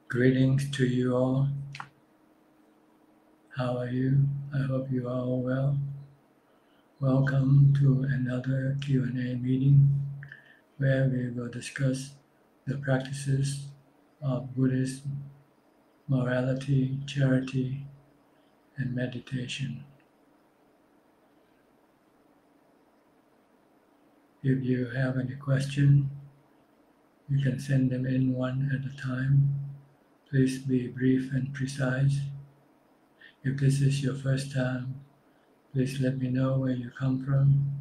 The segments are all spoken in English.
Greetings to you all. How are you? I hope you are all well. Welcome to another Q&A meeting where we will discuss the practices of Buddhist morality, charity, and meditation. If you have any question, you can send them in one at a time. Please be brief and precise. If this is your first time, please let me know where you come from,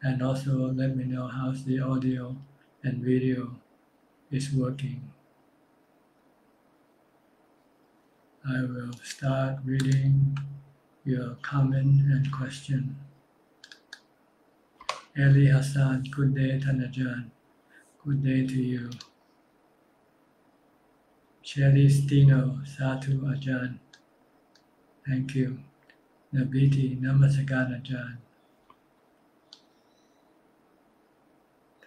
and also let me know how the audio and video is working. I will start reading your comment and question. Eli Hassan, good day, Ajahn. Good day to you. Celestino, Satu Ajahn. Thank you. Nabiti, Namaskaran Ajahn.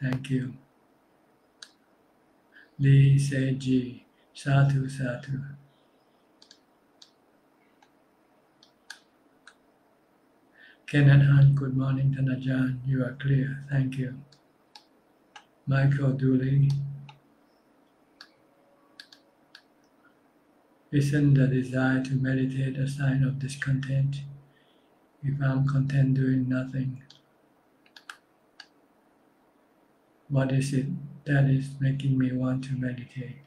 Thank you. Lee Seji, Satu Satu. Kenneth Hunt, good morning, Ajahn. You are clear. Thank you. Michael Dooley. Isn't the desire to meditate a sign of discontent? If I'm content doing nothing, what is it that is making me want to meditate?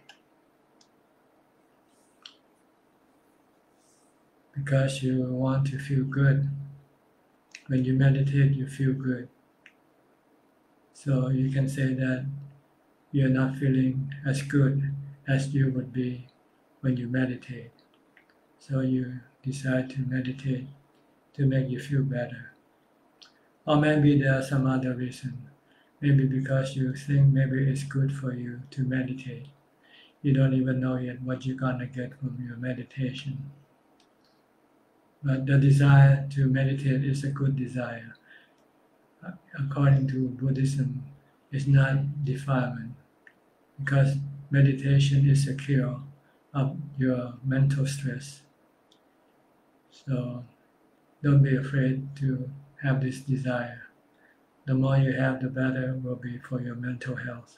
Because you want to feel good. When you meditate, you feel good. So you can say that you're not feeling as good as you would be when you meditate. So you decide to meditate to make you feel better. Or maybe there are some other reason. Maybe because you think maybe it's good for you to meditate. You don't even know yet what you're gonna get from your meditation. But the desire to meditate is a good desire. According to Buddhism, it's not defilement, because meditation is a cure of your mental stress. So don't be afraid to have this desire. The more you have, the better will be for your mental health.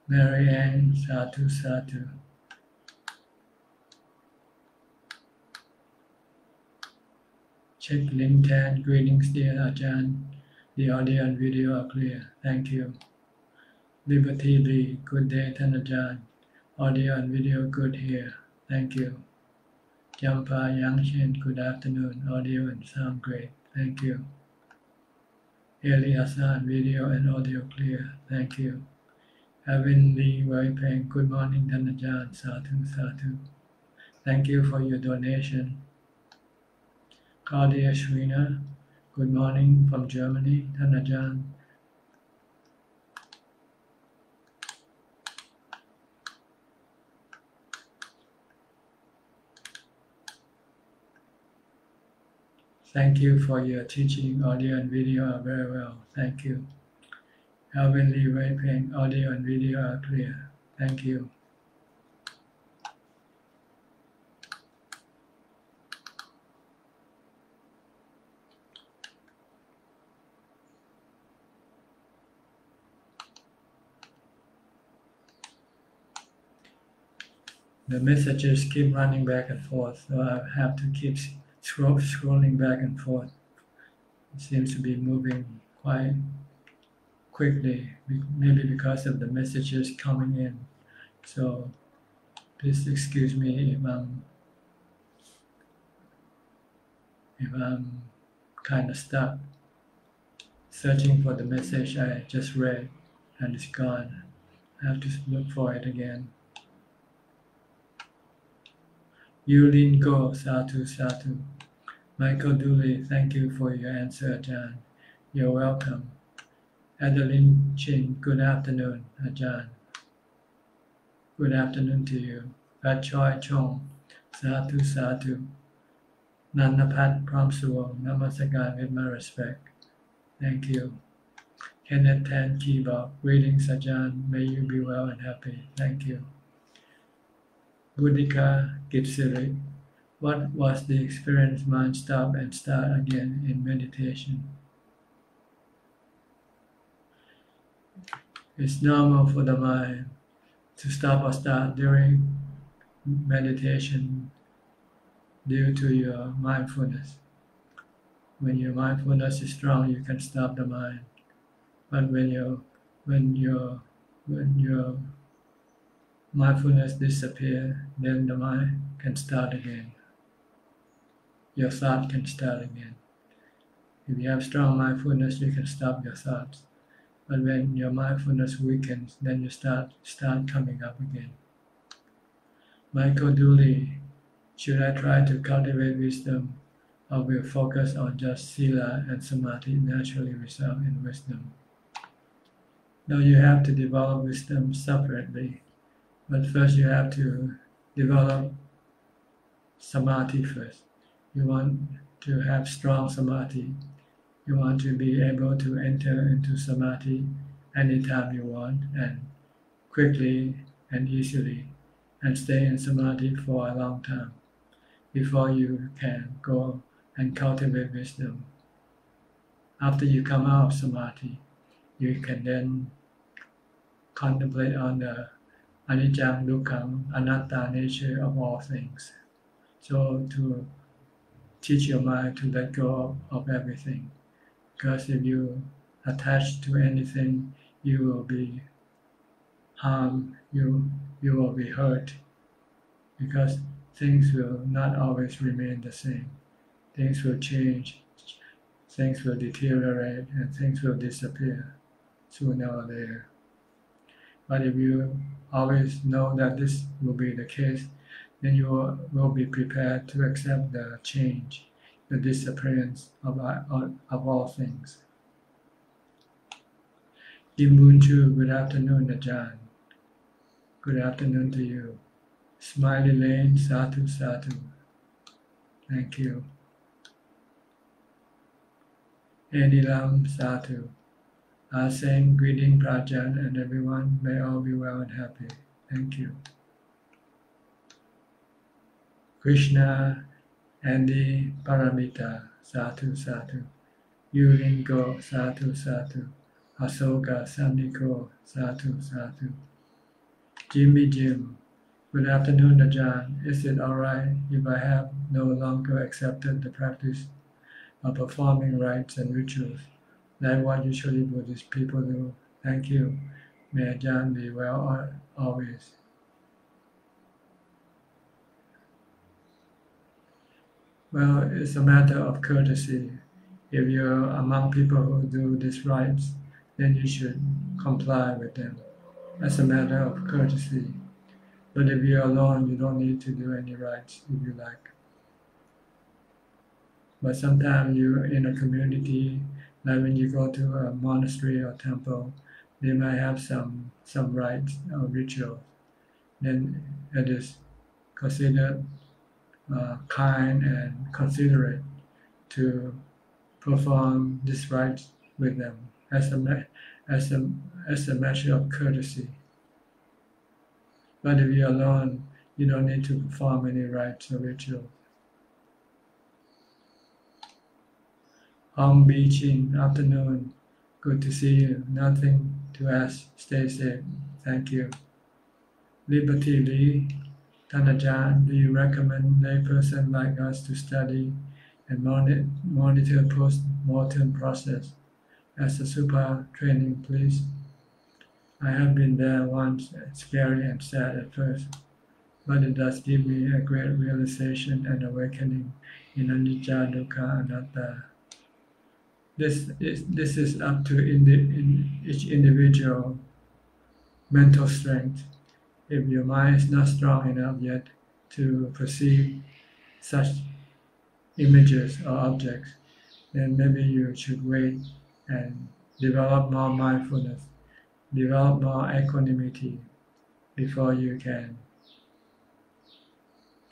Mary Ann, Satu Satu. Check link 10. Greetings, dear Ajahn. The audio and video are clear. Thank you. Liberty Lee, good day, Ajahn. Audio and video good here. Thank you. Jampa Yangshin, good afternoon. Audio and sound great. Thank you. Eli Hassan, video and audio clear. Thank you. Avin Lee Waipeng, good morning, Ajahn. Satu Satu. Thank you for your donation. Claudia Shrina, good morning from Germany, Ajahn. Thank you for your teaching. Audio and video are very well. Thank you. Alvin Lee Waipeng, audio and video are clear. Thank you. The messages keep running back and forth, so I have to keep scrolling back and forth. It seems to be moving quite quickly, maybe because of the messages coming in. So please excuse me if I'm kind of stuck searching for the message I just read and it's gone. I have to look for it again. Yulin Go, Satu Satu. Michael Dooley, thank you for your answer, Ajahn. You're welcome. Adeline Chin, good afternoon, Ajahn. Good afternoon to you. Pat Choi Chong, Satu Satu. Nanapat Pramsuo, Namaskaran with my respect. Thank you. Kenneth Tan Kiba, greetings Ajahn, may you be well and happy. Thank you. Buddhika Gitsiri, what was the experience mind stop and start again in meditation? It's normal for the mind to stop or start during meditation due to your mindfulness. When your mindfulness is strong, you can stop the mind. But when your mindfulness disappears, then the mind can start again. Your thought can start again. If you have strong mindfulness, you can stop your thoughts. But when your mindfulness weakens, then you start coming up again. Michael Dooley, should I try to cultivate wisdom, or will focus on just sila and samadhi naturally result in wisdom? Now you have to develop wisdom separately, but first you have to develop samadhi first. You want to have strong samadhi. You want to be able to enter into samadhi anytime you want and quickly and easily and stay in samadhi for a long time before you can go and cultivate wisdom. After you come out of samadhi, you can then contemplate on the anicca, dukkha, anatta nature of all things. So to teach your mind to let go of everything. Because if you attach to anything, you will be harmed, you will be hurt. Because things will not always remain the same. Things will change, things will deteriorate, and things will disappear sooner or later. But if you always know that this will be the case, then you will be prepared to accept the change, the disappearance of all things. Kim Boon Chu, good afternoon, Ajahn. Good afternoon to you. Smiley Lane, Satu Satu. Thank you. Eddie Lam, Satu. Saying greeting Prajan and everyone, may all be well and happy. Thank you. Krishna, Andy Paramita, Satu Satu. Yulin Go, Satu Satu. Asoka Saniko, Satu Satu. Jimmy Jim, good afternoon Ajahn. Is it alright if I have no longer accepted the practice of performing rites and rituals, like what usually Buddhist people do? Thank you. May Ajahn be well always. Well, it's a matter of courtesy. If you're among people who do these rites, then you should comply with them as a matter of courtesy. But if you're alone, you don't need to do any rites if you like. But sometimes you're in a community, like when you go to a monastery or temple, they might have some rites or rituals. Then it is considered kind and considerate to perform these rites with them as a measure of courtesy. But if you're alone, you don't need to perform any rites or rituals. Hong Bi Chin, afternoon. Good to see you. Nothing to ask. Stay safe. Thank you. Liberty Lee, Tanajan, do you recommend layperson like us to study and monitor post-mortem process as a super training, please? I have been there once. It's scary and sad at first, but it does give me a great realization and awakening in anicca, dukkha, anatta. This is up to each individual mental strength. If your mind is not strong enough yet to perceive such images or objects, then maybe you should wait and develop more mindfulness, develop more equanimity before you can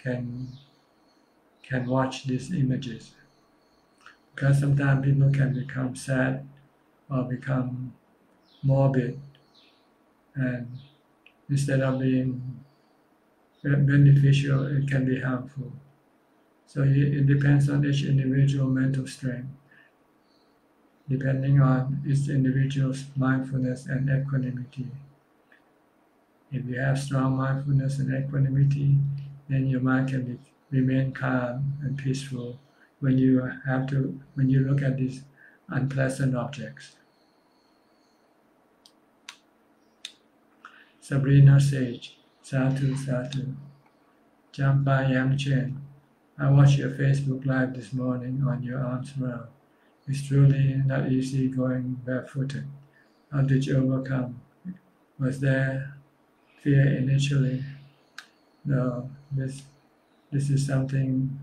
can watch these images. Because sometimes people can become sad or become morbid, and instead of being beneficial, it can be harmful. So it depends on each individual mental strength, depending on each individual's mindfulness and equanimity. If you have strong mindfulness and equanimity, then your mind can remain calm and peaceful when you look at these unpleasant objects. Sabrina Sage, Sadhu Sadhu. Champa Yamchen, I watched your Facebook Live this morning on your arms round. It's truly not easy going barefooted. How did you overcome? Was there fear initially? No, this is something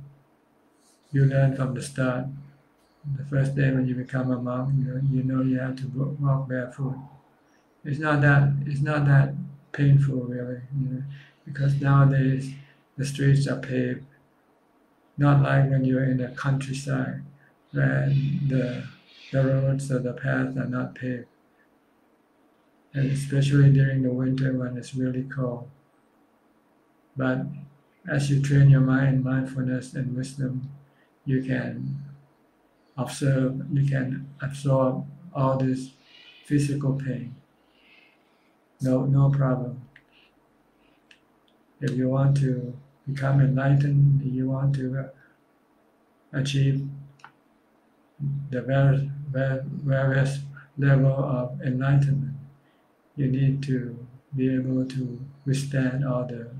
you learn from the start. The first day when you become a monk, you know you have to walk barefoot. It's not that painful really, because nowadays the streets are paved, not like when you're in the countryside where the roads or the paths are not paved, and especially during the winter when it's really cold. But as you train your mind in mindfulness and wisdom, you can observe, you can absorb all this physical pain. No problem. If you want to become enlightened, if you want to achieve the various level of enlightenment, you need to be able to withstand all the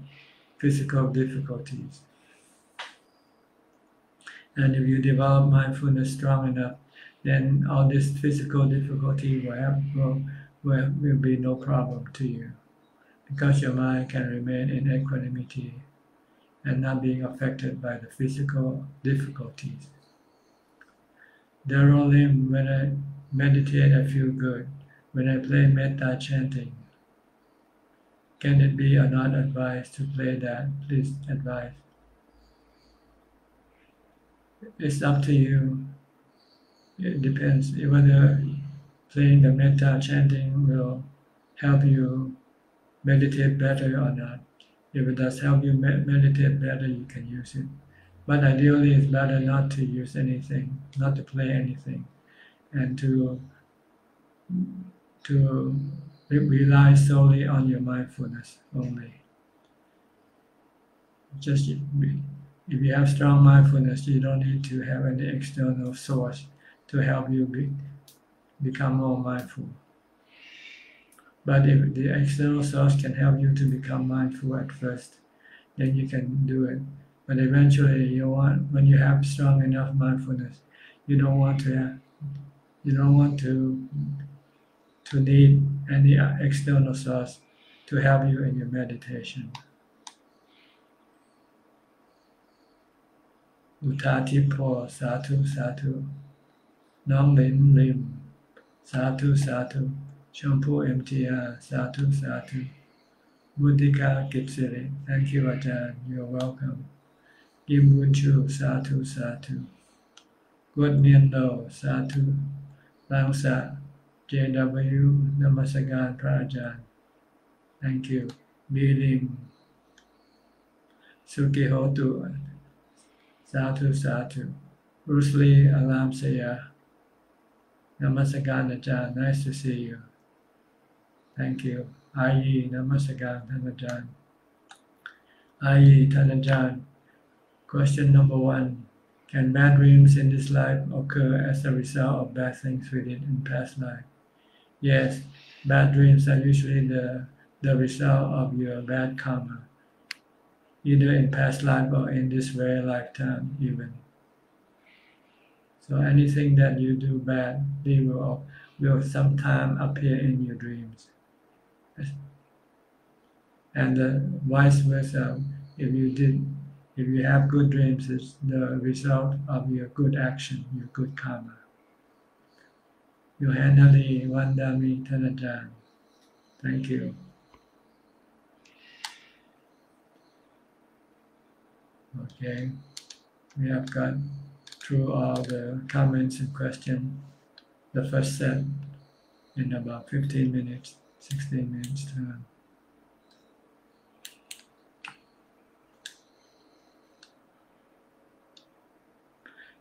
physical difficulties. And if you develop mindfulness strong enough, then all this physical difficulty will be no problem to you, because your mind can remain in equanimity and not being affected by the physical difficulties. Daryl Lim, when I meditate, I feel good. When I play metta chanting, can it be or not advised to play that? Please advise. It's up to you. It depends whether playing the metta chanting will help you meditate better or not. If it does help you meditate better, you can use it. But ideally, it's better not to use anything, not to play anything, and to rely solely on your mindfulness only. Just if you have strong mindfulness, you don't need to have any external source to help you become more mindful. But if the external source can help you to become mindful at first, then you can do it. But eventually, when you have strong enough mindfulness, you don't want to need any external source to help you in your meditation. Utatipo, Sadhu Sadhu. Nong Lin Lim, Sadhu Sadhu. Chonburi MTR, Sadhu Sadhu. Buddhika Kitsiri, thank you Ajahn, you're welcome. Kim Bunchu, Sadhu Sadhu. Good Miendo, Sadhu. Langsa, JW, Namasagan Prajan. Thank you. Bilim. Sukihotu, Sadhu Sadhu. Bruce Lee, Alam Saya. Namasagan Ajahn, nice to see you. Thank you. Ayi, Namasagan Thanajan. Ayi, Thanajan. Question number 1. Can bad dreams in this life occur as a result of bad things we did in past life? Yes, bad dreams are usually the result of your bad karma, either in past life or in this very lifetime even. So anything that you do bad, they will sometime appear in your dreams. And vice versa, if you have good dreams, it's the result of your good action, your good karma. Yohanali Wandami Tanajan. Thank you. Okay, we have got through all the comments and questions, the first set, in about 15 minutes, 16 minutes time.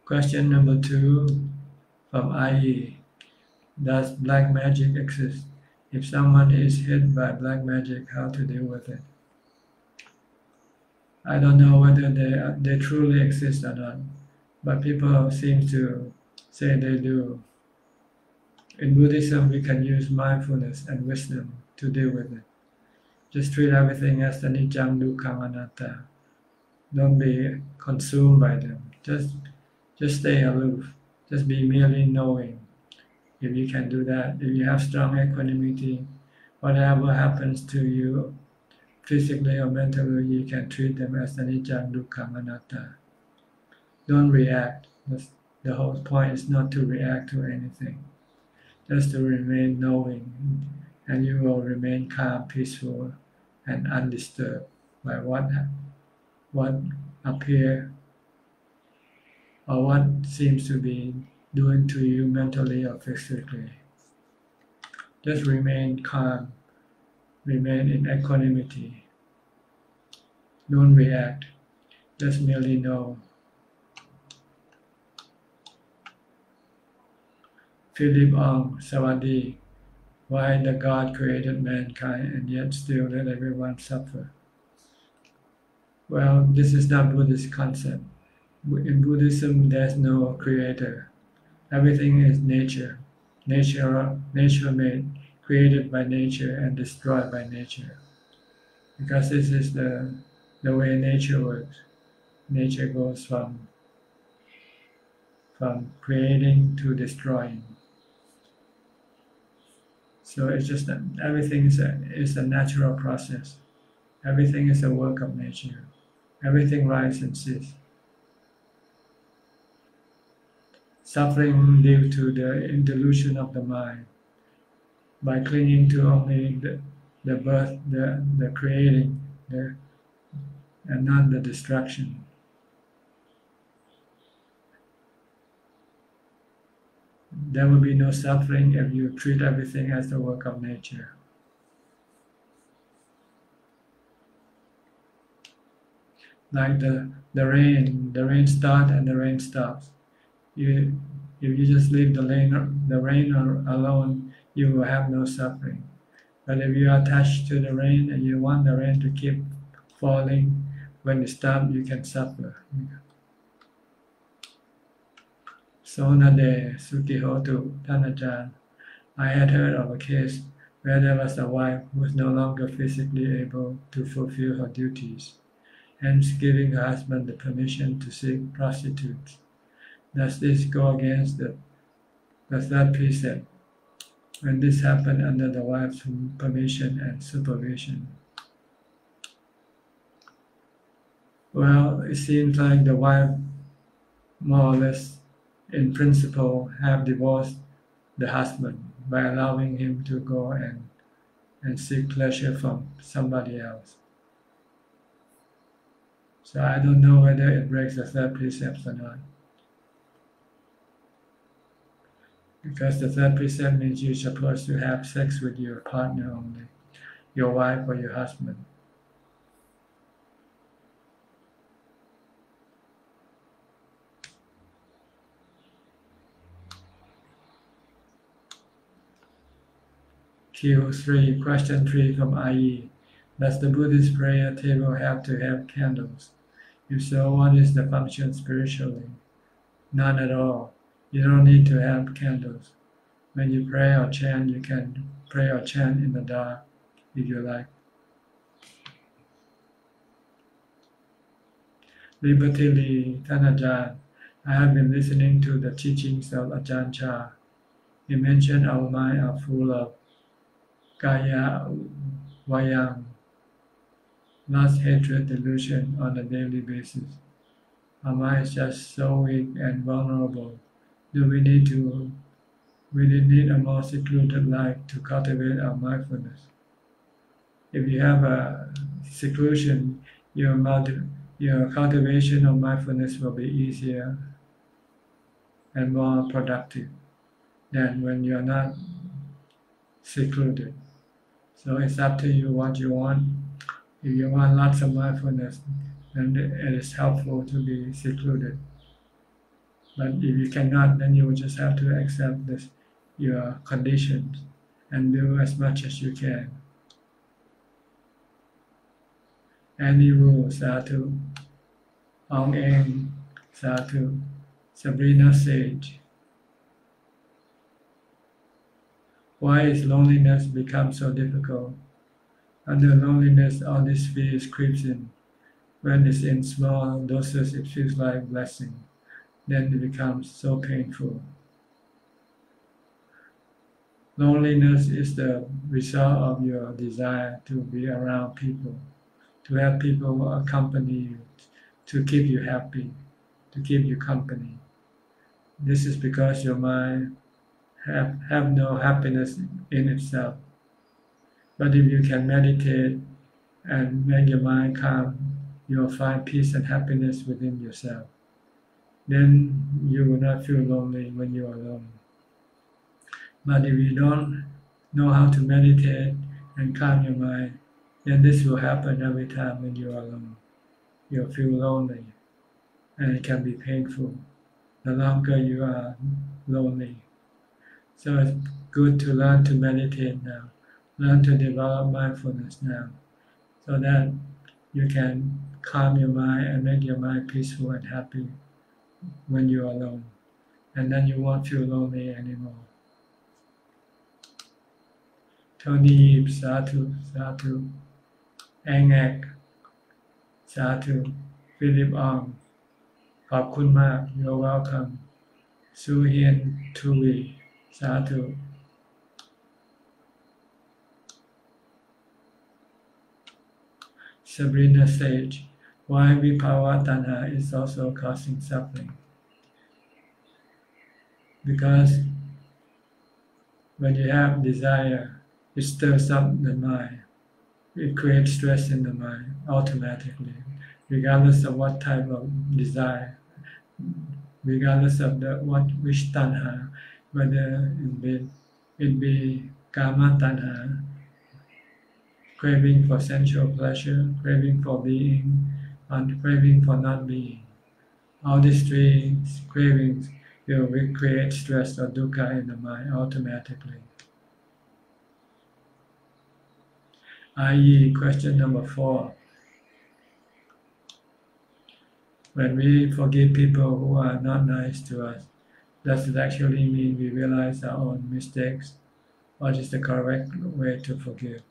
Question number 2 from IE. Does black magic exist? If someone is hit by black magic, how to deal with it? I don't know whether they truly exist or not, but people seem to say they do. In Buddhism, we can use mindfulness and wisdom to deal with it. Just treat everything as anicca, dukkha, anatta. Don't be consumed by them. Just stay aloof. Just be merely knowing. If you can do that, if you have strong equanimity, whatever happens to you, physically or mentally, you can treat them as anicca, dukkha, anatta. Don't react. The whole point is not to react to anything. Just to remain knowing, and you will remain calm, peaceful, and undisturbed by what appear or what seems to be doing to you mentally or physically. Just remain calm, remain in equanimity. Don't react, just merely know. Philip Ong, Savadi. Why the God created mankind and yet still let everyone suffer? Well, this is not Buddhist concept. In Buddhism, there's no creator. Everything is nature. Nature made, created by nature and destroyed by nature. Because this is the way nature works. Nature goes from creating to destroying. So it's just that everything is a natural process. Everything is a work of nature. Everything rises and ceases. Suffering due to the delusion of the mind, by clinging to only the birth, the creating, and not the destruction. There will be no suffering if you treat everything as the work of nature. Like the rain starts and the rain stops. If you just leave the rain alone, you will have no suffering. But if you are attached to the rain and you want the rain to keep falling, when it stops, you can suffer. Sonade Sukihotu Tanajan. I had heard of a case where there was a wife who was no longer physically able to fulfill her duties, hence giving her husband the permission to seek prostitutes. Does this go against the third precept when this happened under the wife's permission and supervision? Well, it seems like the wife, more or less, in principle, have divorced the husband by allowing him to go and seek pleasure from somebody else. So I don't know whether it breaks the third precept or not. Because the third precept means you're supposed to have sex with your partner only, your wife or your husband. Q3, question 3 from IE. Does the Buddhist prayer table have to have candles? If so, what is the function spiritually? None at all. You don't need to have candles. When you pray or chant, you can pray or chant in the dark if you like. Liberty Lee, Ajahn. I have been listening to the teachings of Ajahn Chah. He mentioned our mind are full of Kaya Vayam, lust, hatred, delusion on a daily basis. Our mind is just so weak and vulnerable. Do we need a more secluded life to cultivate our mindfulness? If you have a seclusion, your cultivation of mindfulness will be easier and more productive than when you're not secluded. So it's up to you what you want. If you want lots of mindfulness, then it is helpful to be secluded. But if you cannot, then you will just have to accept your conditions and do as much as you can. Any rules, Sadhu, Ong Eng, Sadhu, Sabrina Sage. Why is loneliness become so difficult? Under loneliness, all these fears creeps in. When it's in small doses, it feels like blessing. Then it becomes so painful. Loneliness is the result of your desire to be around people, to have people accompany you, to keep you happy, to keep you company. This is because your mind have no happiness in itself. But if you can meditate and make your mind calm, you'll find peace and happiness within yourself. Then you will not feel lonely when you are alone. But if you don't know how to meditate and calm your mind, then this will happen every time when you are alone. You'll feel lonely, and it can be painful the longer you are lonely. So it's good to learn to meditate now, learn to develop mindfulness now, so that you can calm your mind and make your mind peaceful and happy when you are alone. And then you won't feel lonely anymore. Tony, Sadhu, Sadhu, Engek, Sadhu, Philip Ong, ขอบคุณมาก You're welcome. Suhien Tui, Sadhu. Sabrina Sage, why Vipava Tanha is also causing suffering? Because when you have desire, it stirs up the mind. It creates stress in the mind automatically, regardless of what type of desire, regardless of which tanha, whether it be kama tanha, craving for sensual pleasure, craving for being, and craving for not being. All these three cravings will create stress or dukkha in the mind automatically. I.e., question number 4. When we forgive people who are not nice to us, does it actually mean we realize our own mistakes? What is the correct way to forgive?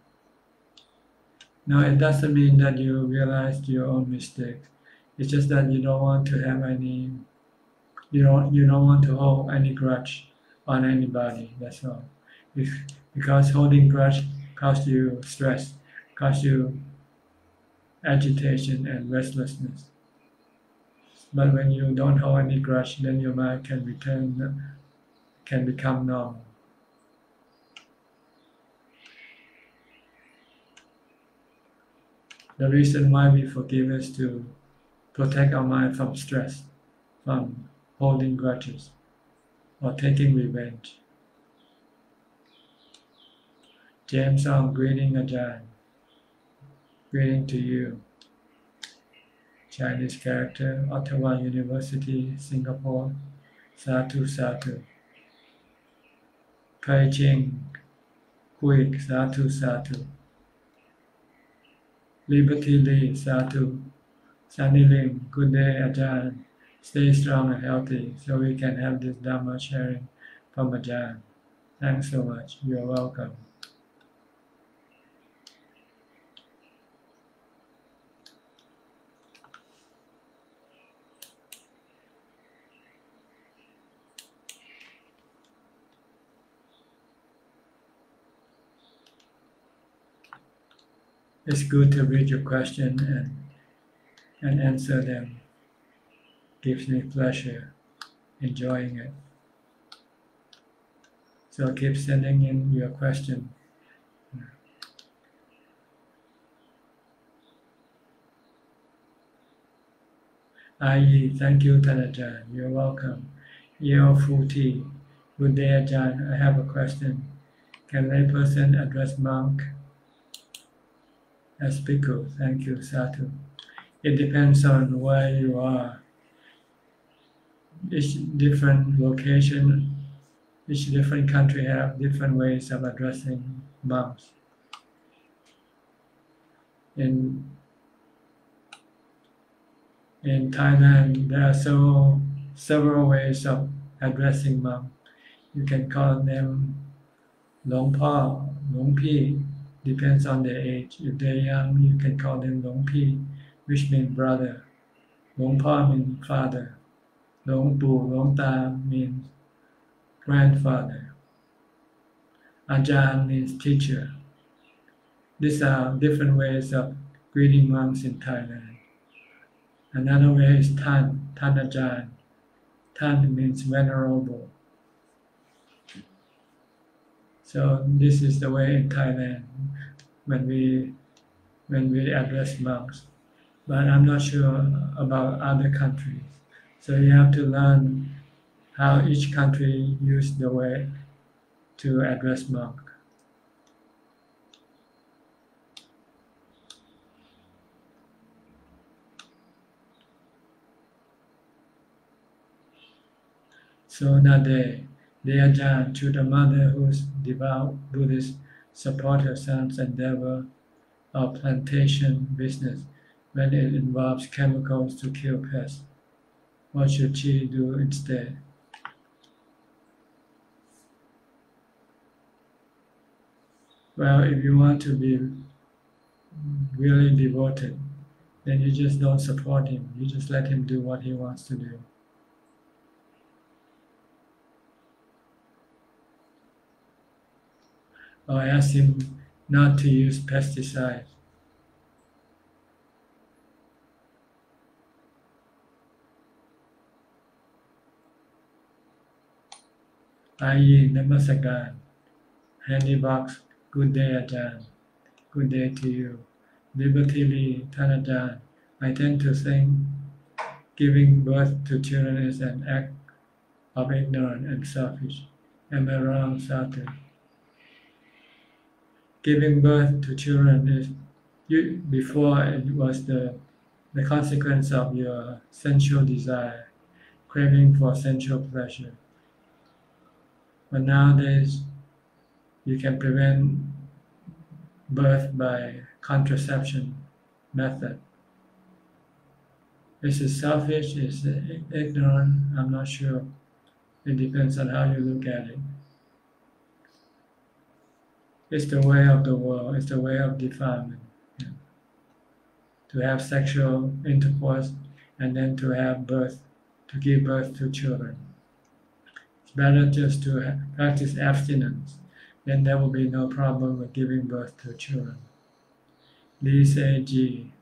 No, it doesn't mean that you realized your own mistakes. It's just that you don't want to have you don't want to hold any grudge on anybody. That's all. Because holding grudge causes you stress, causes you agitation and restlessness. But when you don't hold any grudge, then your mind can become normal. The reason why we forgive is to protect our mind from stress, from holding grudges, or taking revenge. James Ong, greeting Ajahn. Greeting to you. Chinese character, Ottawa University, Singapore. Sadhu, Sadhu. Kai Ching, Quick, Sadhu, Sadhu. Liberty Lee, Sadhu. Sunny Lim, good day, Ajahn. Stay strong and healthy so we can have this Dhamma sharing from Ajahn. Thanks so much. You're welcome. it's good to read your question and answer them. Gives me pleasure, enjoying it. So keep sending in your question. Ayi, thank you, Ajahn. You're welcome. Yeo Futi, good day, Ajahn. I have a question. Can layperson address monk as bhikkhu? Thank you, Sadhu. It depends on where you are. Each different location, each different country have different ways of addressing monks. In Thailand, there are several ways of addressing monks. You can call them Long Pa, Long Pi, depends on their age. If they're young, you can call them Long Pi, which means brother. Long Pa means father. Long Pu, Long Ta means grandfather. Ajahn means teacher. These are different ways of greeting monks in Thailand. Another way is Tan Ajahn. Tan means venerable. So this is the way in Thailand when we address monks. But I'm not sure about other countries. So you have to learn how each country use the way to address monk. So Nade, dear Ajahn, should a mother who's devout Buddhist support her son's endeavor or plantation business when it involves chemicals to kill pests? What should she do instead? Well, if you want to be really devoted, then you just don't support him. You just let him do what he wants to do. Or ask him not to use pesticides. Ayi Namasagan, Handy Box, good day Ajahn, good day to you. Liberty Lee, Tan Ajahn, I tend to think giving birth to children is an act of ignorance and selfish. Am I wrong, Sadhu? Giving birth to children is before it was the consequence of your sensual desire, craving for sensual pleasure. But nowadays, you can prevent birth by contraception method. Is it selfish? Is it ignorant? I'm not sure. It depends on how you look at it. It's the way of the world. It's the way of defilement. Yeah. To have sexual intercourse and then to have birth, to give birth to children. It's better just to practice abstinence. Then there will be no problem with giving birth to children. Lee Se Ji,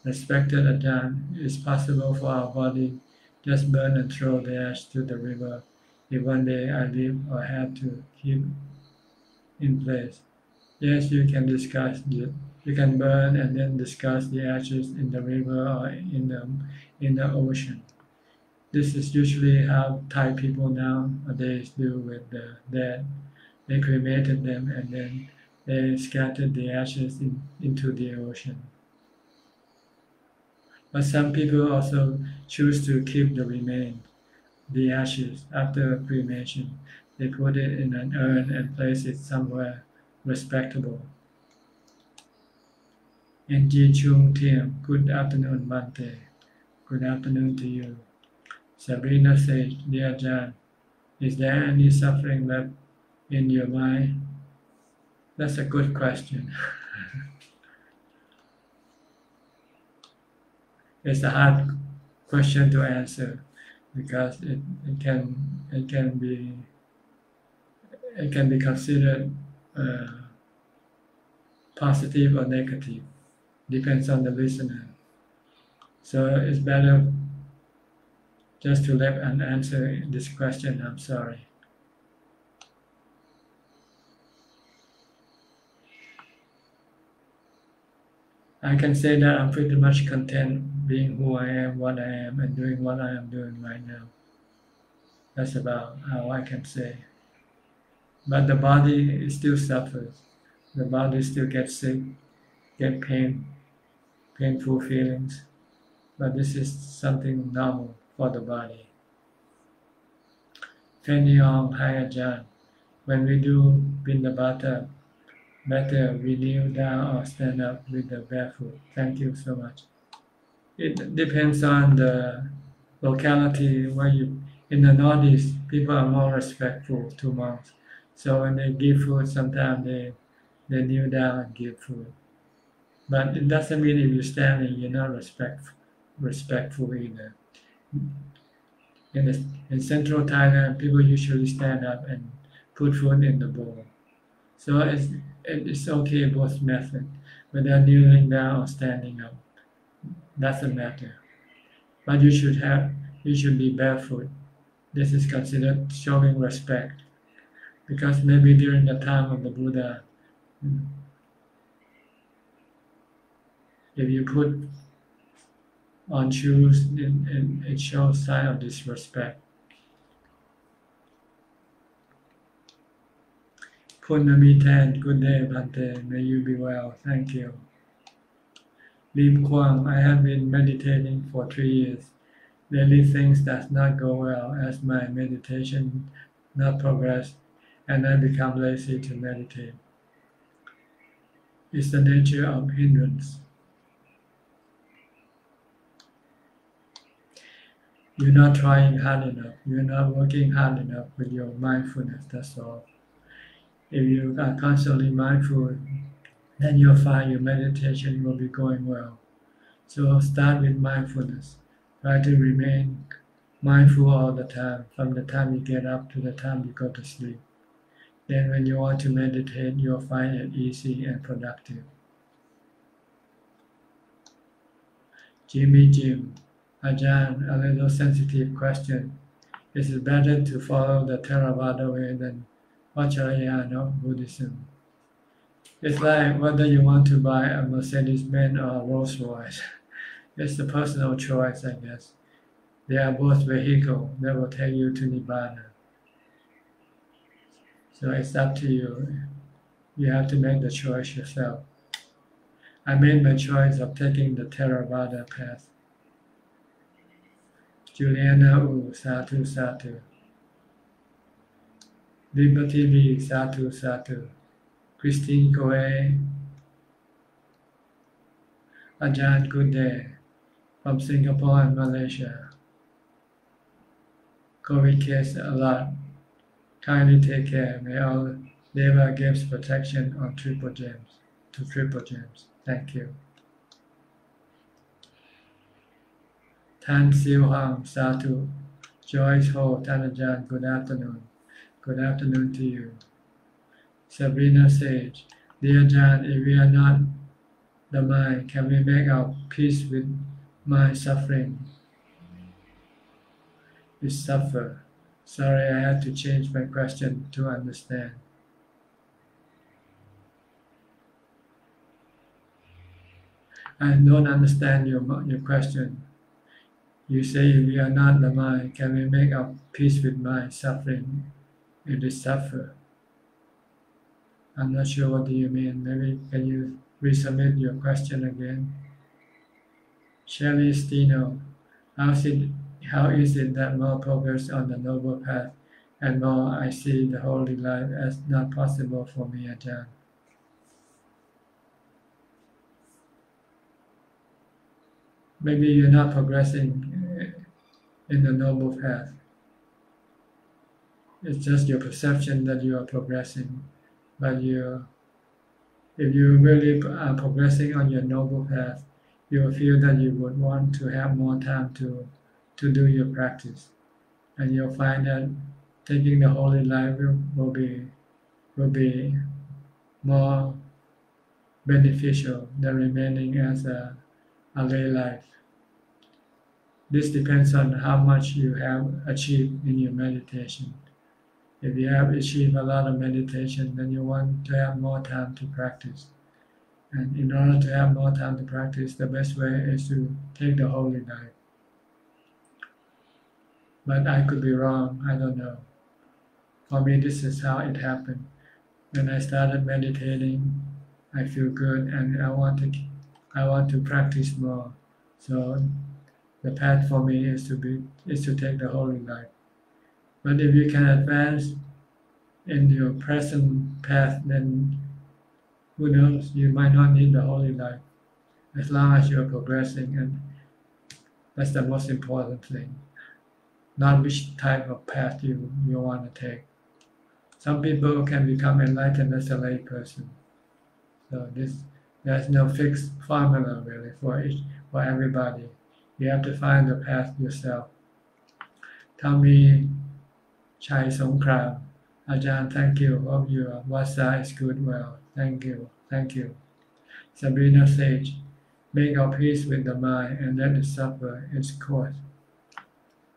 respected Ajahn, it is possible for our body just burn and throw the ash to the river if one day I live or have to keep in place. Yes, you can discuss it. You can burn and then discuss the ashes in the river or in the ocean. This is usually how Thai people nowadays do with the dead. They cremated them and then they scattered the ashes into the ocean. But some people also choose to keep the remains, the ashes, after cremation. They put it in an urn and place it somewhere respectable. N.G. Chung Tiem, good afternoon, Bante. Good afternoon to you. Sabrina says, dear Ajahn, is there any suffering left in your mind? That's a good question. It's a hard question to answer because it can be considered positive or negative. depends on the listener. So it's better just to let an answer this question. I'm sorry. I can say that I'm pretty much content being who I am, what I am, and doing what I am doing right now. That's about how I can say. But the body still suffers. The body still gets sick, get painful feelings. But this is something normal for the body. Fenyong, hi Ajahn. When we do Pindabata, better we kneel down or stand up with the barefoot. Thank you so much. It depends on the locality where you. In the Northeast, people are more respectful to monks. So when they give food, sometimes they kneel down and give food. But it doesn't mean if you're standing, you're not respectful either. In central Thailand, people usually stand up and put food in the bowl. So it's okay both methods, whether kneeling down or standing up. Doesn't matter. But you should be barefoot. This is considered showing respect, because maybe during the time of the Buddha, if you put on shoes, it shows sign of disrespect. Punamitan, good day, Bhante. May you be well. Thank you. Lim Kwang, I have been meditating for 3 years. Daily things does not go well as my meditation not progress, and I become lazy to meditate. It's the nature of hindrance. You're not trying hard enough. You're not working hard enough with your mindfulness, that's all. If you are constantly mindful, then you'll find your meditation will be going well. So start with mindfulness. Try to remain mindful all the time, from the time you get up to the time you go to sleep. Then when you want to meditate, you'll find it easy and productive. Jim, Ajahn, a little sensitive question. Is it better to follow the Theravada way than Vajrayana Buddhism? It's like whether you want to buy a Mercedes-Benz or a Rolls-Royce. It's a personal choice, I guess. They are both vehicles that will take you to Nibbana. So it's up to you. You have to make the choice yourself. I made my choice of taking the Theravada path. Juliana U, Satu Satu. Liberty V, Satu Satu. Christine Coe. Ajahn, good day. From Singapore and Malaysia. COVID case a lot. Kindly take care. May all Deva gives protection on triple gems. To triple gems. Thank you. Tan Siu Hang, Satu. Joyce Ho, Tan Ajahn, good afternoon. Good afternoon to you. Sabrina Sage, dear Ajahn, if we are not the mind, can we make our peace with mind suffering? We suffer. Sorry, I had to change my question to understand. I don't understand your question. You say if we are not the mind, can we make our peace with mind suffering? If we suffer. I'm not sure what do you mean. Maybe can you resubmit your question again? Shelley Stino, how is it that more progress on the noble path and more I see the holy life as not possible for me, Ajahn? Maybe you're not progressing in the noble path. It's just your perception that you are progressing. But if you really are progressing on your noble path, you will feel that you would want to have more time to do your practice. And you'll find that taking the holy life will be more beneficial than remaining as a lay life. This depends on how much you have achieved in your meditation. If you have achieved a lot of meditation, then you want to have more time to practice. And in order to have more time to practice, the best way is to take the holy life. But I could be wrong, I don't know. For me, this is how it happened. When I started meditating, I feel good and I want to practice more. So the path for me is to take the holy life. But if you can advance in your present path, then who knows, you might not need the holy life as long as you're progressing, and that's the most important thing. Not which type of path you want to take. Some people can become enlightened as a lay person. So there's no fixed formula really for everybody. You have to find the path yourself. Tommy Chai Songkram, Ajahn, thank you. Hope your Vasa is good well. Thank you. Sabrina Sage, make our peace with the mind and let it suffer its course.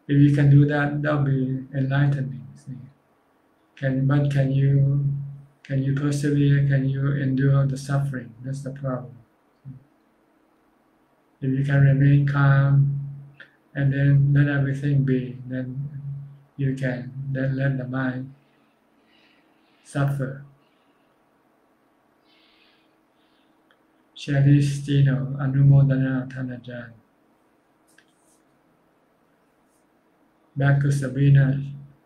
If you can do that, that'll be enlightening. See? Can you persevere? Can you endure the suffering? That's the problem. If you can remain calm and then let everything be, then you can then let the mind suffer. Sherry Stino, Anumodana Thanajan. Back to Sabrina's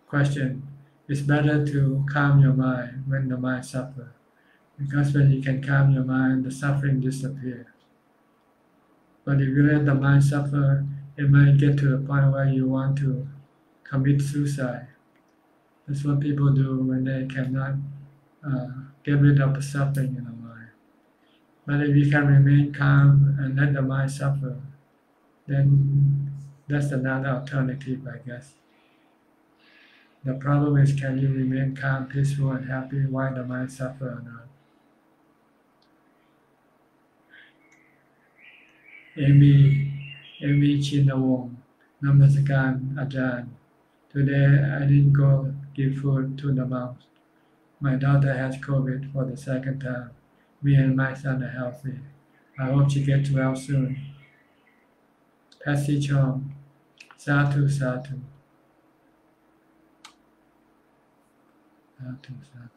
question. It's better to calm your mind when the mind suffers, because when you can calm your mind, the suffering disappears. But if you let the mind suffer, it might get to the point where you want to commit suicide. That's what people do when they cannot get rid of the suffering in the mind. But if you can remain calm and let the mind suffer, then that's another alternative, I guess. The problem is, can you remain calm, peaceful, and happy while the mind suffers or not? Amy Chinawong, Namaskaran Ajahn. Today I didn't go give food to the monks. My daughter has COVID for the second time. Me and my son are healthy. I hope she gets well soon. Patsy Chong, Sadhu Sadhu. Sadhu Sadhu.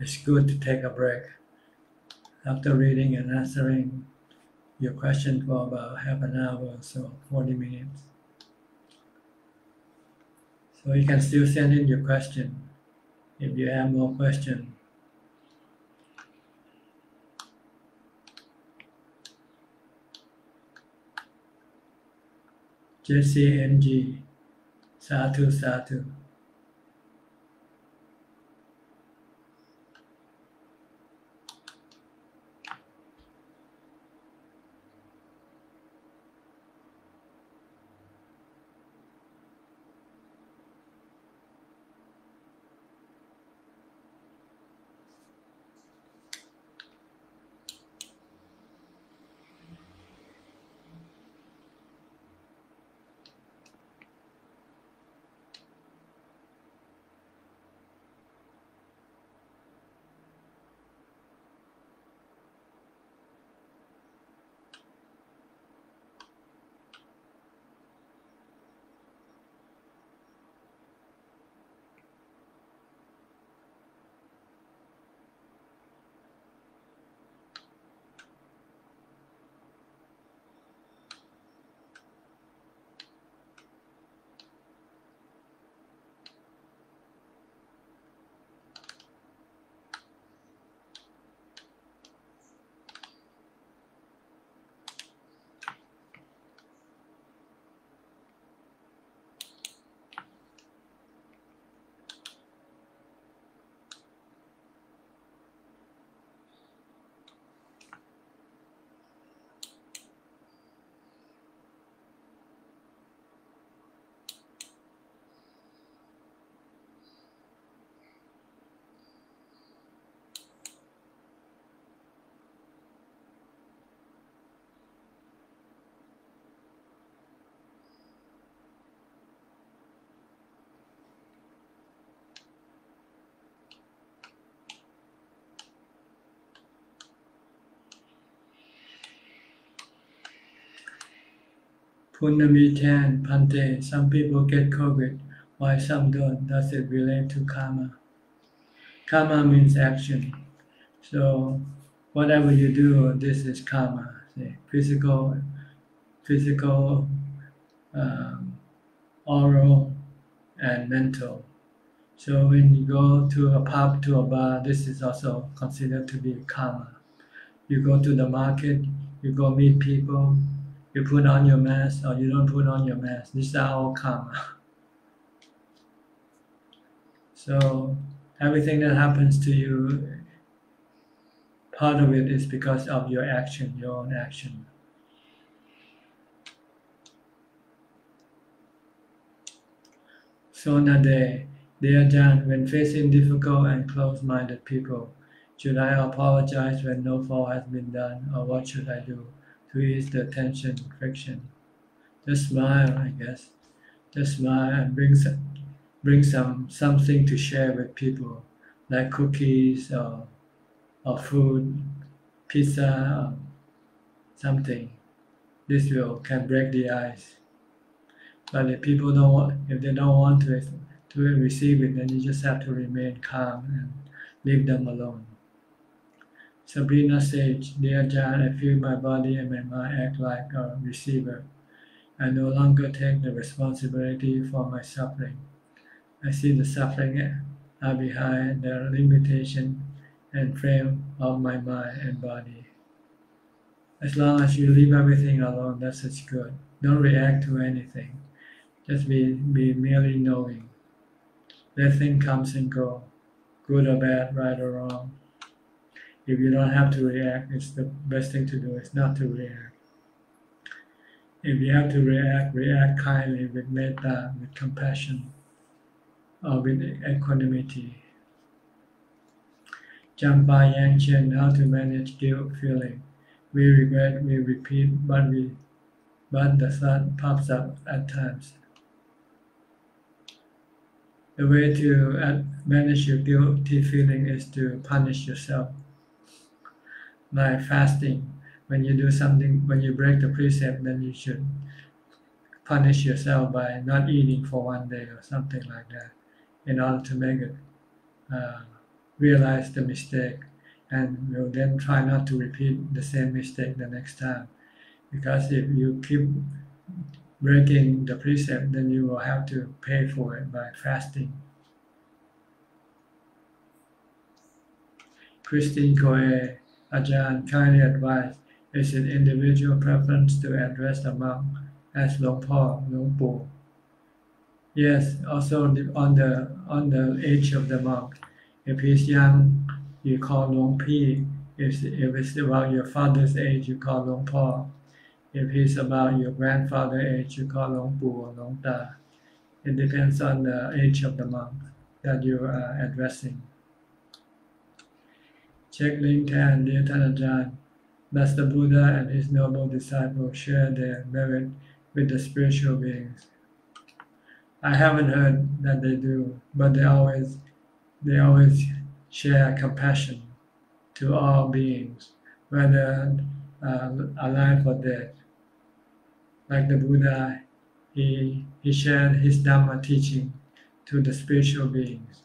It's good to take a break after reading and answering your question for about half an hour or so, 40 minutes. So you can still send in your question if you have more questions. JCMG, Sadhu Sadhu. Punamitan Pante, some people get COVID, why some don't? Does it relate to karma? Karma means action. So whatever you do, this is karma. See, physical, um, oral, and mental. So when you go to a pub, to a bar, this is also considered to be karma. You go to the market, you go meet people, you put on your mask or you don't put on your mask. These are all karma. So everything that happens to you, part of it is because of your action, your own action. So Nade, dear Ajahn, when facing difficult and close-minded people, should I apologize when no fault has been done, or what should I do to ease the tension, friction? Just smile, I guess. Just smile and bring something to share with people, like cookies or food, pizza, or something. This can break the ice. But if people if they don't want to receive it, then you just have to remain calm and leave them alone. Sabrina says, dear Ajahn, I feel my body and my mind act like a receiver. I no longer take the responsibility for my suffering. I see the suffering are behind the limitation and frame of my mind and body. As long as you leave everything alone, that's good. Don't react to anything. Just be merely knowing. Let things come and go, good or bad, right or wrong. If you don't have to react, it's the best thing to do is not to react. If you have to react kindly with metta, with compassion, or with equanimity. Jampa Yang Chen, how to manage guilt feeling. We regret, we repeat, but the thought pops up at times. The way to manage your guilty feeling is to punish yourself. By fasting, when you do something, when you break the precept, then you should punish yourself by not eating for one day or something like that, in order to make it realize the mistake, and will then try not to repeat the same mistake the next time. Because if you keep breaking the precept, then you will have to pay for it by fasting. Christine Coe, Ajahn, kindly advise, is it individual preference to address a monk as Long Po, Long Po? Yes, also on the age of the monk. If he's young, you call Long Pi. If it's about your father's age, you call Long Po. If he's about your grandfather's age, you call Long Pu or Long Ta. It depends on the age of the monk that you are addressing. Check link 10, dear Ajahn, does the Buddha and his noble disciples share their merit with the spiritual beings? I haven't heard that they do, but they always share compassion to all beings, whether alive or dead. Like the Buddha, he shared his Dhamma teaching to the spiritual beings,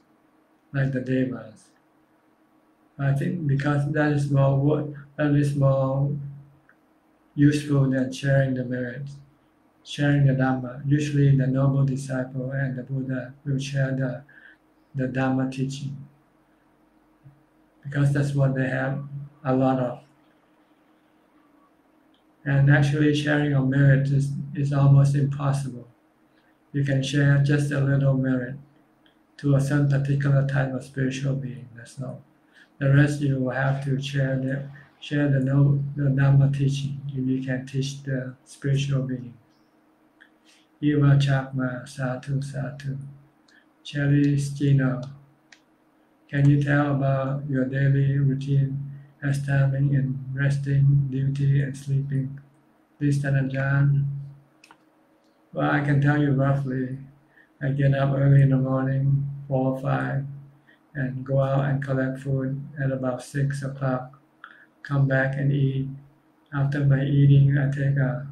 like the Devas. I think because that is more useful than sharing the merits, sharing the Dhamma. Usually the noble disciple and the Buddha will share the Dhamma teaching, because that's what they have a lot of. And actually sharing of merit is almost impossible. You can share just a little merit to a certain particular type of spiritual being, that's all. The rest you will have to share the Dhamma teaching if you can teach the spiritual being. Eva Chakma, Satu Satu. Cherry Gino, can you tell about your daily routine as timing in resting, duty, and sleeping? Please, Ajahn. Well, I can tell you roughly. I get up early in the morning, 4 or 5, and go out and collect food at about 6 o'clock. Come back and eat. After my eating, I take a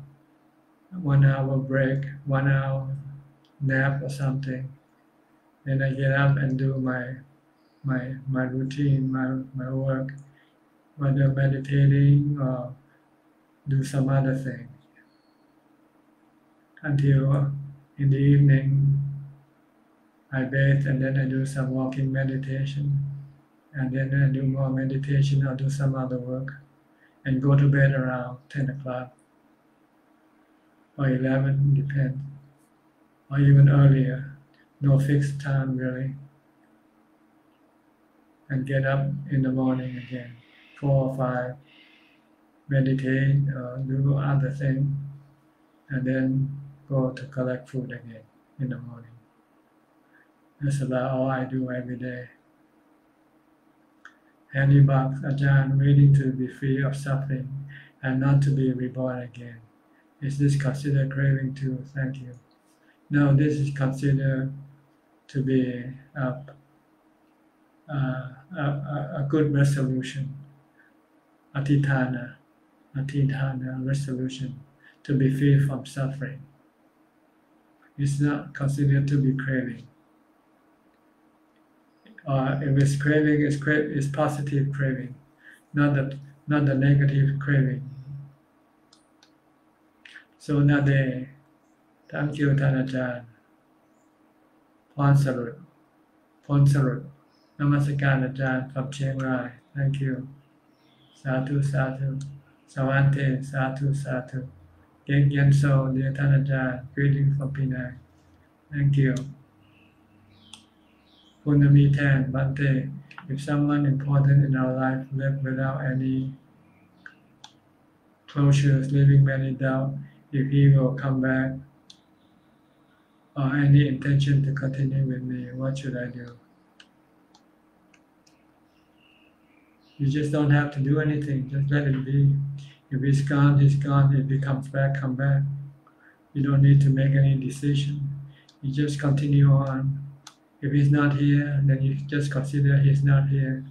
1 hour break, 1 hour nap or something. Then I get up and do my routine, my work, whether meditating or do some other thing. Until in the evening, I bathe and then I do some walking meditation. And then I do more meditation or do some other work. And go to bed around 10 o'clock or 11, depends. Or even earlier. No fixed time really. And get up in the morning again, 4 or 5, meditate or do other thing, and then go to collect food again in the morning. That's about all I do every day. Handy box, Ajahn, waiting to be free of suffering and not to be reborn again. Is this considered craving too? Thank you. No, this is considered to be a good resolution, atithana resolution, to be free from suffering. It's not considered to be craving. If it's craving, it's positive craving, not the negative craving. So Nade, thank you ท่านอาจารย์ พรสรุปพลสรุปนมัสการอาจารย์ from Chiang Rai. Thank you. Sadhu sadhu. Savante sadhu sadhu. Geng Yen So, dear ท่านอาจารย์ greeting from Penang. Thank you. Punami Tan, Bante. If someone important in our life left without any closures, leaving many doubt if he will come back, or any intention to continue with me, what should I do? You just don't have to do anything, just let it be. If he's gone, he's gone. If he comes back, come back. You don't need to make any decision. You just continue on. If he's not here, then you just consider he's not here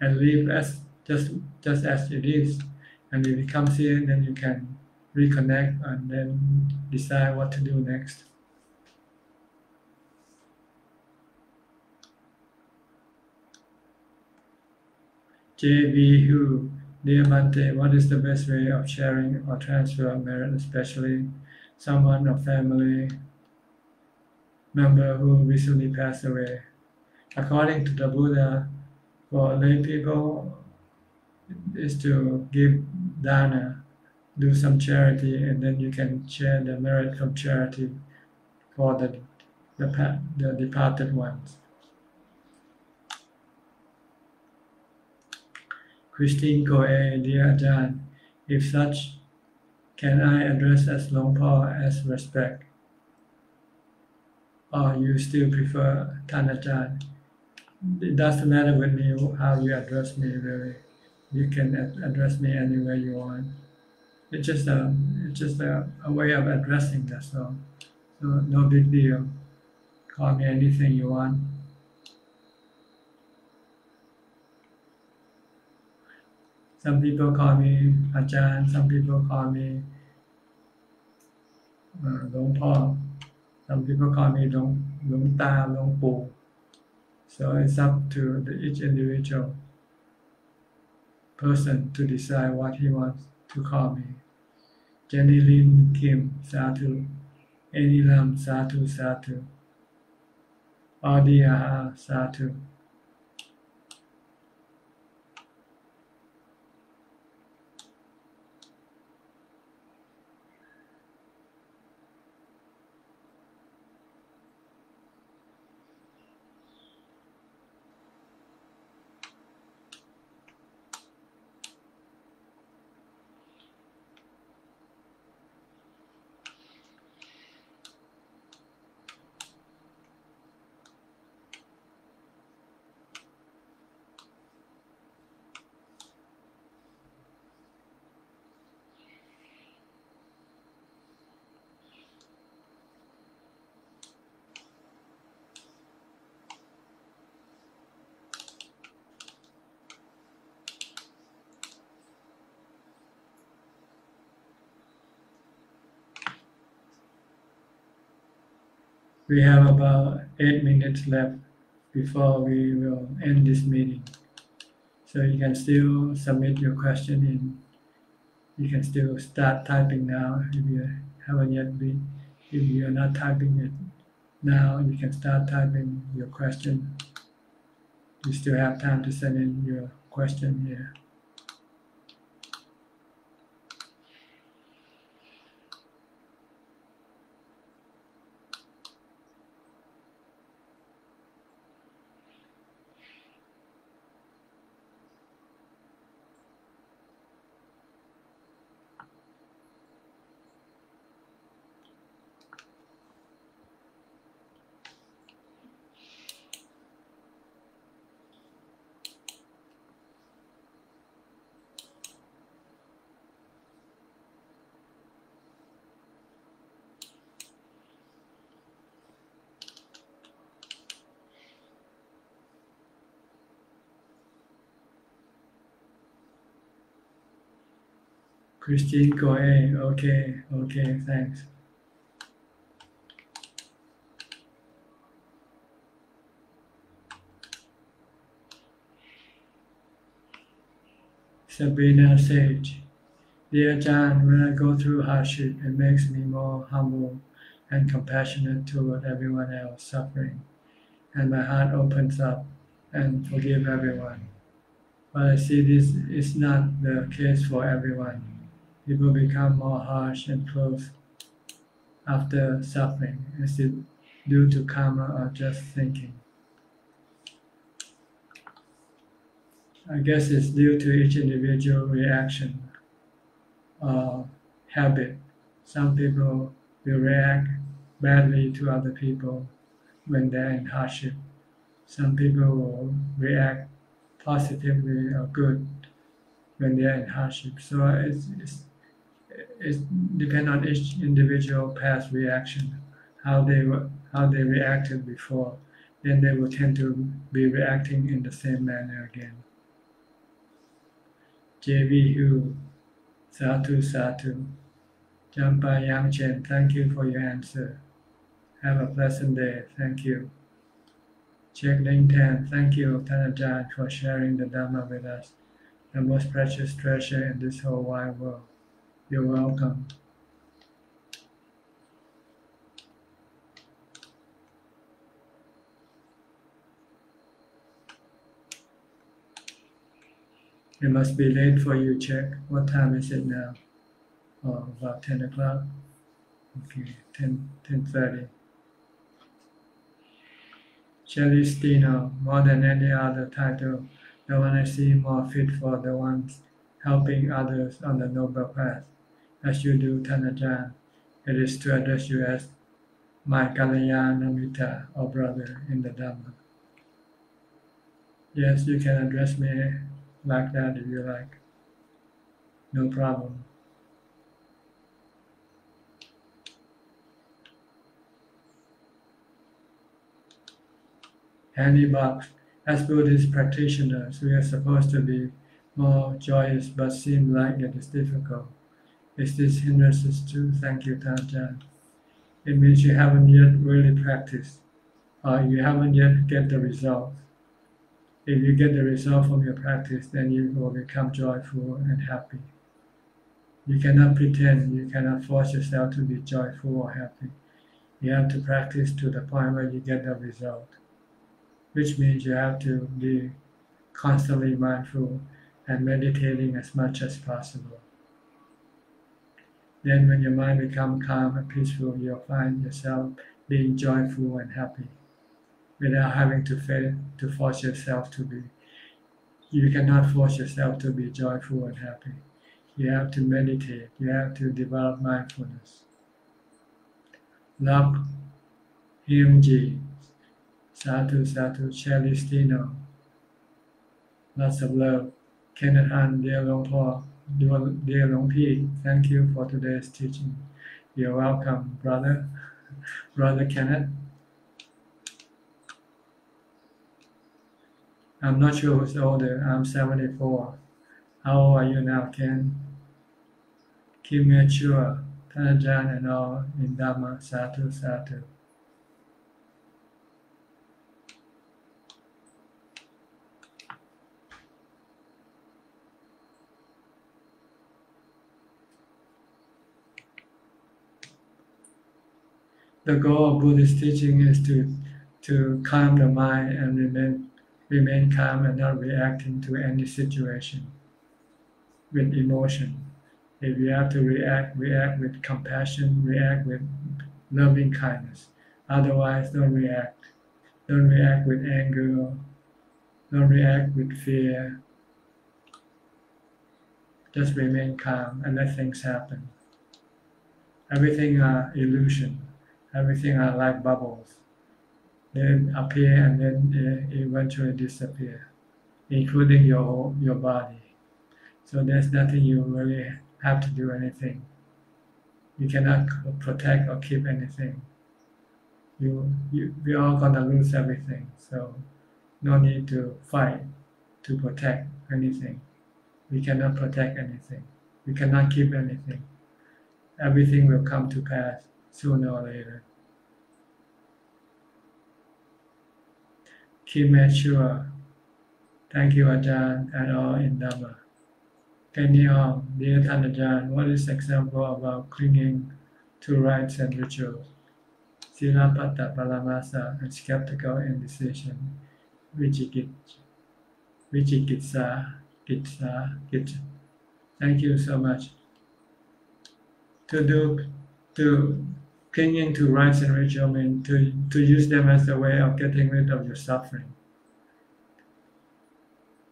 and leave as just as it is. And if he comes here, then you can reconnect and then decide what to do next. J.B. Hu, dear Bante, what is the best way of sharing or transfer of merit, especially someone or family member who recently passed away? According to the Buddha, for lay people is to give dana, do some charity, and then you can share the merit from charity for the departed ones. Christine Goe, dear Ajahn, if such, can I address as Long Pa as respect? Or you still prefer Tan Ajahn? It doesn't matter with me how you address me, really. You can address me any way you want. It's just a way of addressing, that's all. So no big deal. Call me anything you want. Some people call me Ajahn, some people call me Long Pa, some people call me Long Ta, Long Po. So it's up to each individual person to decide what he wants to call me. Jenny Lin Kim, Sadhu. Annie Lam, Sadhu, Sadhu. Audi Aha, Sadhu. We have about 8 minutes left before we will end this meeting. So you can still submit your question in. You can still start typing now if you haven't yet been. If you're not typing it now, you can start typing your question. You still have time to send in your question here. Christine Goe, okay, thanks. Sabrina Sage, dear Ajahn, when I go through hardship, it makes me more humble and compassionate toward everyone else suffering, and my heart opens up and forgive everyone. But I see this is not the case for everyone. People become more harsh and close after suffering. Is it due to karma or just thinking? I guess it's due to each individual reaction or habit. Some people will react badly to other people when they're in hardship. Some people will react positively or good when they're in hardship. So it depends on each individual past reaction, how they reacted before. Then they will tend to be reacting in the same manner again. J.V. Hu, Satu Satu. Jampa Yang Chen, thank you for your answer. Have a pleasant day. Thank you. Check Ling Tan, thank you, Tan Ajahn, for sharing the Dhamma with us, the most precious treasure in this whole wide world. You're welcome. It must be late for you, check. What time is it now? Oh, about 10 o'clock? Okay, 10:30. Celestino, more than any other title, the one I see more fit for the ones helping others on the noble path, as you do, Tan Ajahn. It is to address you as my Kalyanamita or brother in the Dhamma. Yes, you can address me like that if you like. No problem. Handy box. As Buddhist practitioners, we are supposed to be more joyous, but seem like it is difficult. Is this hindrances too? Thank you, Tan Ajahn. It means you haven't yet really practiced, or you haven't yet get the result. If you get the result from your practice, then you will become joyful and happy. You cannot pretend, you cannot force yourself to be joyful or happy. You have to practice to the point where you get the result, which means you have to be constantly mindful and meditating as much as possible. Then when your mind becomes calm and peaceful, you'll find yourself being joyful and happy without having to force yourself to be. You cannot force yourself to be joyful and happy. You have to meditate. You have to develop mindfulness. Love Himji, Satu Satu, Celestino. Lots of love. Kenneth Han, dear Long Paul, dear Long P, thank you for today's teaching. You're welcome, brother. Brother Kenneth. I'm not sure who's older. I'm 74. How old are you now, Ken? Kim Chua, Tan Ajahn and all in Dhamma, Satu Satu. The goal of Buddhist teaching is to calm the mind and remain calm and not reacting to any situation with emotion. If you have to react with compassion, react with loving kindness. Otherwise, don't react. Don't react with anger. Don't react with fear. Just remain calm and let things happen. Everything are illusion. Everything are like bubbles. They appear and then eventually disappear, including your body. So there's nothing you really have to do anything. You cannot protect or keep anything. We're all gonna lose everything. So no need to fight to protect anything. We cannot protect anything. We cannot keep anything. Everything will come to pass sooner or later. Keep mature. Thank you, Ajahn, and all in Dhamma. Penny on, dear Ajahn, what is example about clinging to rites and rituals? Silapata paramasa and skeptical indecision, Vichikitsa. Thank you so much. To clinging to rites and ritual means to use them as a way of getting rid of your suffering.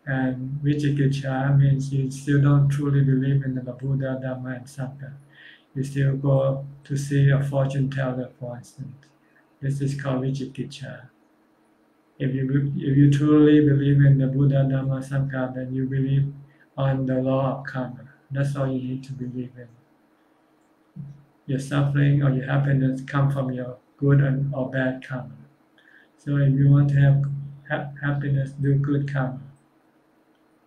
And Vichikitsa means you still don't truly believe in the Buddha, Dhamma, and Sangha. You still go to see a fortune teller, for instance. This is called Vichikitsa. If you truly believe in the Buddha, Dhamma, Sangha, then you believe on the law of karma. That's all you need to believe in. Your suffering or your happiness come from your good or bad karma. So if you want to have happiness, do good karma.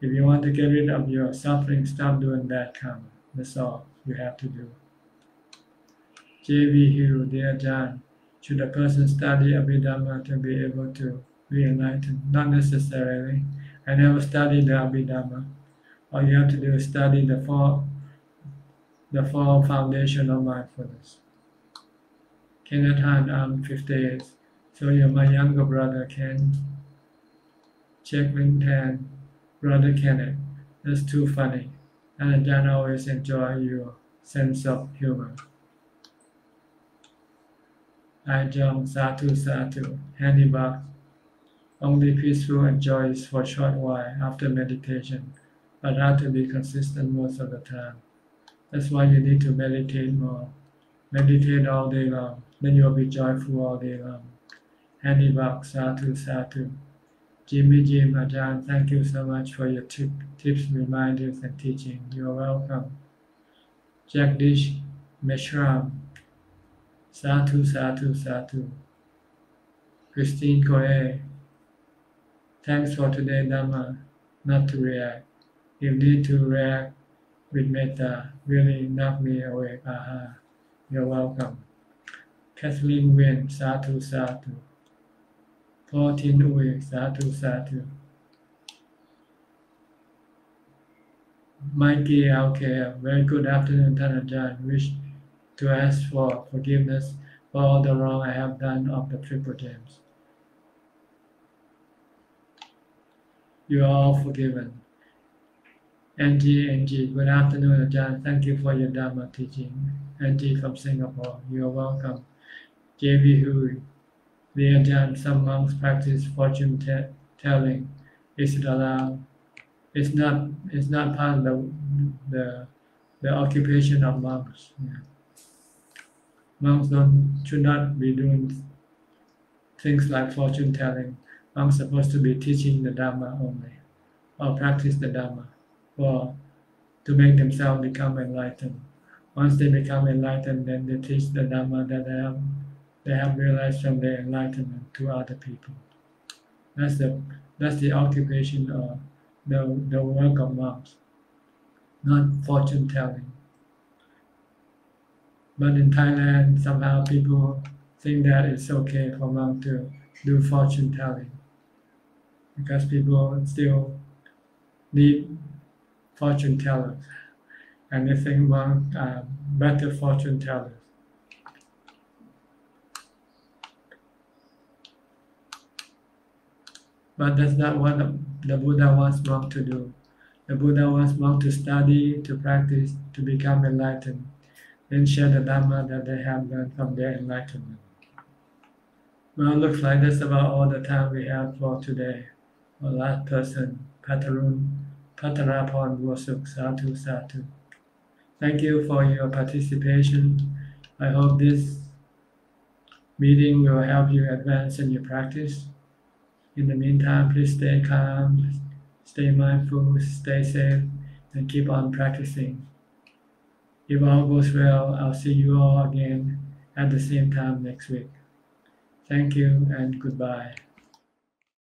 If you want to get rid of your suffering, stop doing bad karma. That's all you have to do. J.V. Hill, dear Ajahn, should a person study Abhidhamma to be able to be enlightened? Not necessarily. I never studied the Abhidhamma. All you have to do is study the four foundation of mindfulness. Kenneth Han, I'm 58. So you're my younger brother, Ken. Check LinkedIn, brother Kenneth. That's too funny. And Ajahn always enjoy your sense of humor. Ajahn, Satu Satu, Handy box. Only peaceful and joyous for a short while after meditation, but have to be consistent most of the time. That's why you need to meditate more. Meditate all day long. Then you'll be joyful all day long. Handy box, Satu Satu. Jimmy Jim, Ajahn, thank you so much for your tips, reminders, and teaching. You're welcome. Jagdish Meshram, Satu Satu Satu. Christine Coe, thanks for today, Dhamma, not to react. You need to react with metta, really knock me away. Aha, you're welcome. Kathleen Wynn, Satu Satu. Paul Tin Uy, Satu Satu. Mikey Alcare, very good afternoon, Ajahn. Wish to ask for forgiveness for all the wrong I have done of the Triple Gems. You are all forgiven. Angie, good afternoon, Ajahn. Thank you for your Dhamma teaching. Angie from Singapore, you are welcome. J.V. Hui, dear Ajahn, some monks practice fortune telling. Is it allowed? It's not part of the occupation of monks. Yeah. Monks should not be doing things like fortune telling. Monks are supposed to be teaching the Dhamma only, or practice the Dhamma, or to make themselves become enlightened. Once they become enlightened, then they teach the Dhamma that they have realized from their enlightenment to other people. That's the occupation or the work of monks, not fortune telling. But in Thailand, somehow people think that it's okay for monks to do fortune telling, because people still need fortune tellers, and they think monks are better fortune tellers. But that's not what the Buddha wants monks to do. The Buddha wants monks to study, to practice, to become enlightened, then share the Dhamma that they have learned from their enlightenment. Well, looks like that's about all the time we have for today. Our last person, Patarapon Vosuk, Sadhu Sadhu. Thank you for your participation. I hope this meeting will help you advance in your practice. In the meantime, please stay calm, stay mindful, stay safe, and keep on practicing. If all goes well, I'll see you all again at the same time next week. Thank you and goodbye.